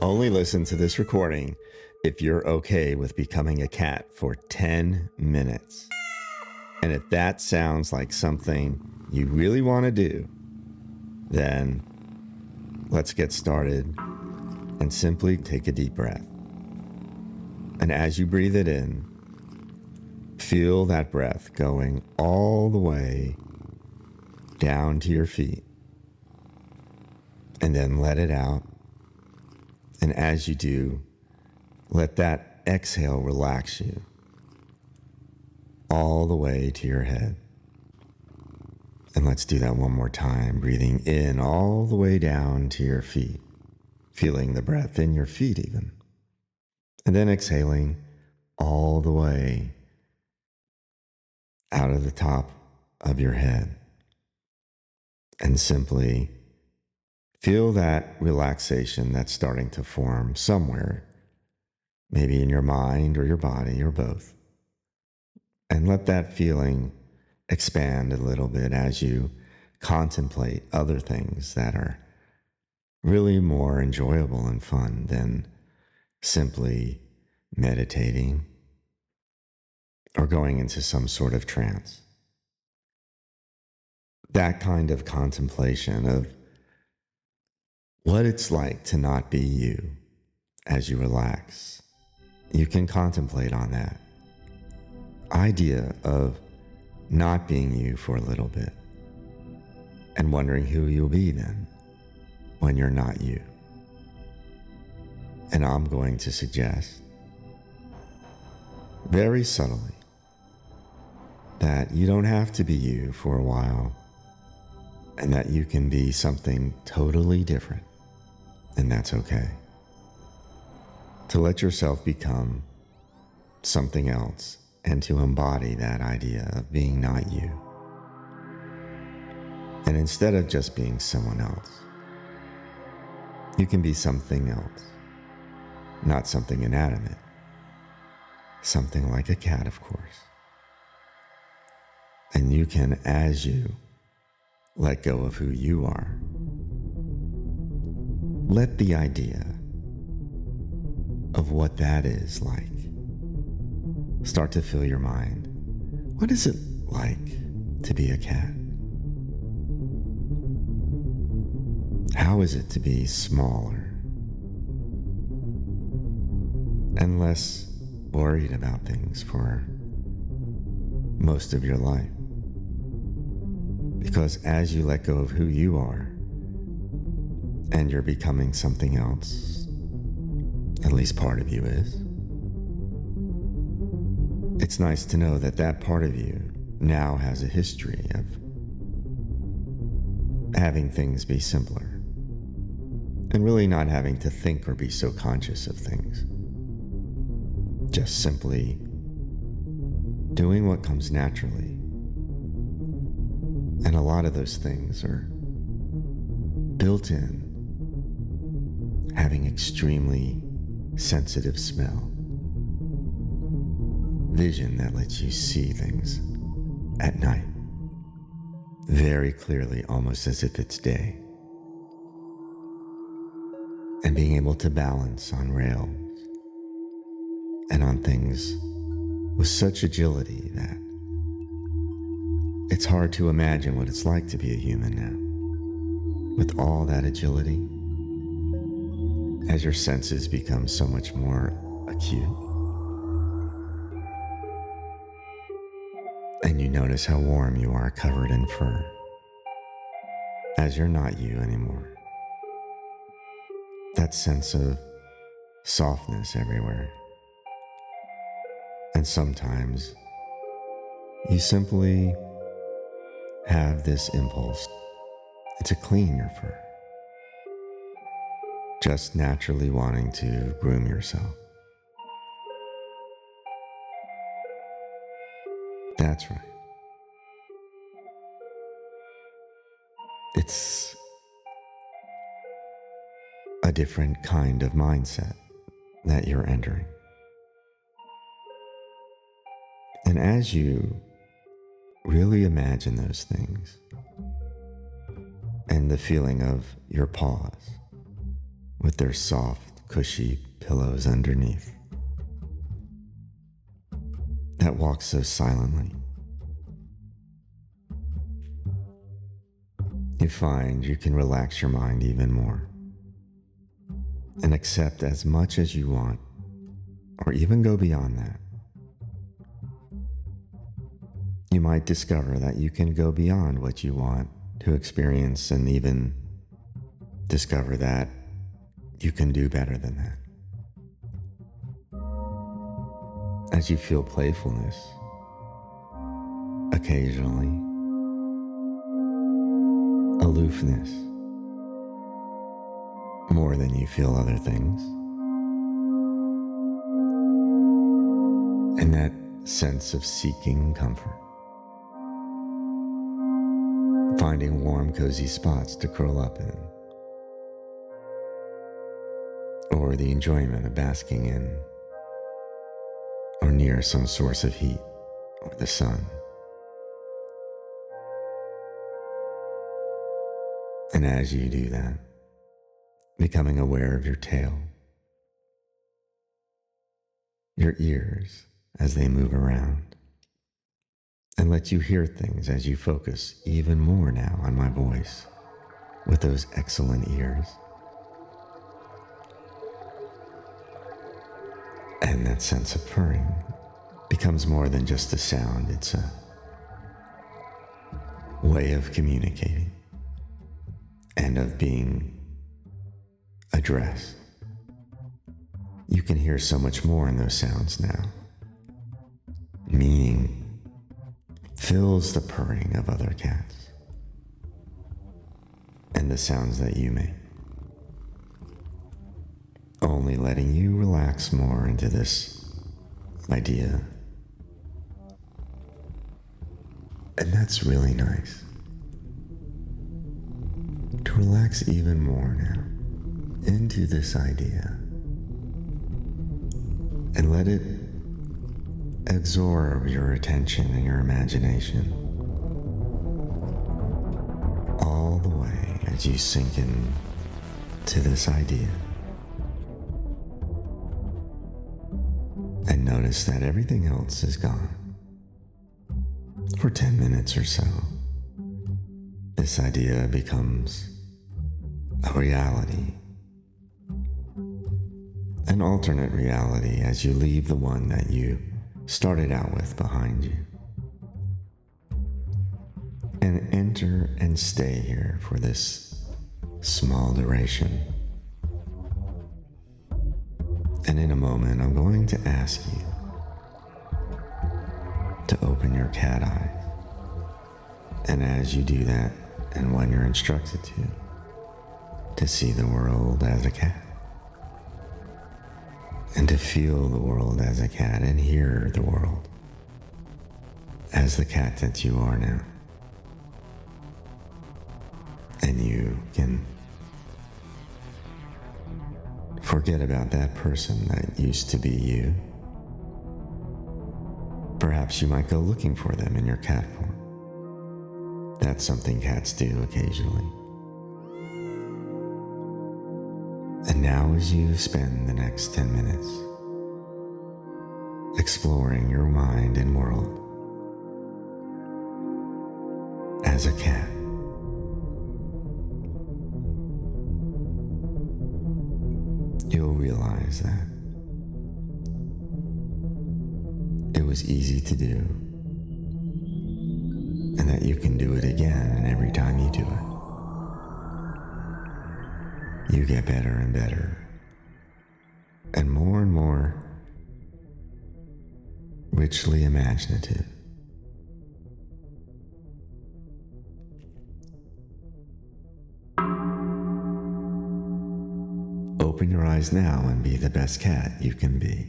Only listen to this recording if you're okay with becoming a cat for 10 minutes. And if that sounds like something you really want to do, then let's get started and simply take a deep breath. And as you breathe it in, feel that breath going all the way down to your feet. And then let it out. And as you do, let that exhale relax you all the way to your head. And let's do that one more time, breathing in all the way down to your feet, feeling the breath in your feet even. And then exhaling all the way out of the top of your head. And simply feel that relaxation that's starting to form somewhere, maybe in your mind or your body or both. And let that feeling expand a little bit as you contemplate other things that are really more enjoyable and fun than simply meditating or going into some sort of trance. That kind of contemplation of what it's like to not be you as you relax. You can contemplate on that idea of not being you for a little bit and wondering who you'll be then when you're not you. And I'm going to suggest very subtly that you don't have to be you for a while and that you can be something totally different. And that's okay. To let yourself become something else and to embody that idea of being not you. And instead of just being someone else, you can be something else, not something inanimate, something like a cat, of course. And you can, as you let go of who you are, let the idea of what that is like start to fill your mind. What is it like to be a cat? How is it to be smaller and less worried about things for most of your life? Because as you let go of who you are and you're becoming something else, at least part of you is, it's nice to know that that part of you now has a history of having things be simpler and really not having to think or be so conscious of things. Just simply doing what comes naturally. And a lot of those things are built in, having extremely sensitive smell, vision that lets you see things at night very clearly, almost as if it's day, and being able to balance on rails and on things with such agility that it's hard to imagine what it's like to be a human now. With all that agility, as your senses become so much more acute, and you notice how warm you are covered in fur, as you're not you anymore. That sense of softness everywhere. And sometimes you simply have this impulse to clean your fur, just naturally wanting to groom yourself. That's right. It's a different kind of mindset that you're entering. And as you really imagine those things and the feeling of your paws with their soft cushy pillows underneath that walk so silently. You find you can relax your mind even more and accept as much as you want, or even go beyond that. You might discover that you can go beyond what you want to experience, and even discover that you can do better than that. As you feel playfulness, occasionally, aloofness, more than you feel other things, and that sense of seeking comfort, finding warm, cozy spots to curl up in, or the enjoyment of basking in or near some source of heat or the sun. And as you do that, becoming aware of your tail, your ears as they move around, and let you hear things as you focus even more now on my voice with those excellent ears. And that sense of purring becomes more than just a sound. It's a way of communicating and of being addressed. You can hear so much more in those sounds now. Meaning fills the purring of other cats and the sounds that you make, only letting you relax more into this idea. And that's really nice. To relax even more now into this idea and let it absorb your attention and your imagination all the way as you sink in to this idea. And notice that everything else is gone. For 10 minutes or so, this idea becomes a reality, an alternate reality as you leave the one that you started out with behind you, and enter and stay here for this small duration. And in a moment, I'm going to ask you to open your cat eyes. And as you do that, and when you're instructed to see the world as a cat, and to feel the world as a cat, and hear the world as the cat that you are now. And you can forget about that person that used to be you. Perhaps you might go looking for them in your cat form. That's something cats do occasionally. And now as you spend the next 10 minutes exploring your mind and world as a cat, you'll realize that it was easy to do, and that you can do it again, and every time you do it, you get better and better, and more richly imaginative. Open your eyes now and be the best cat you can be.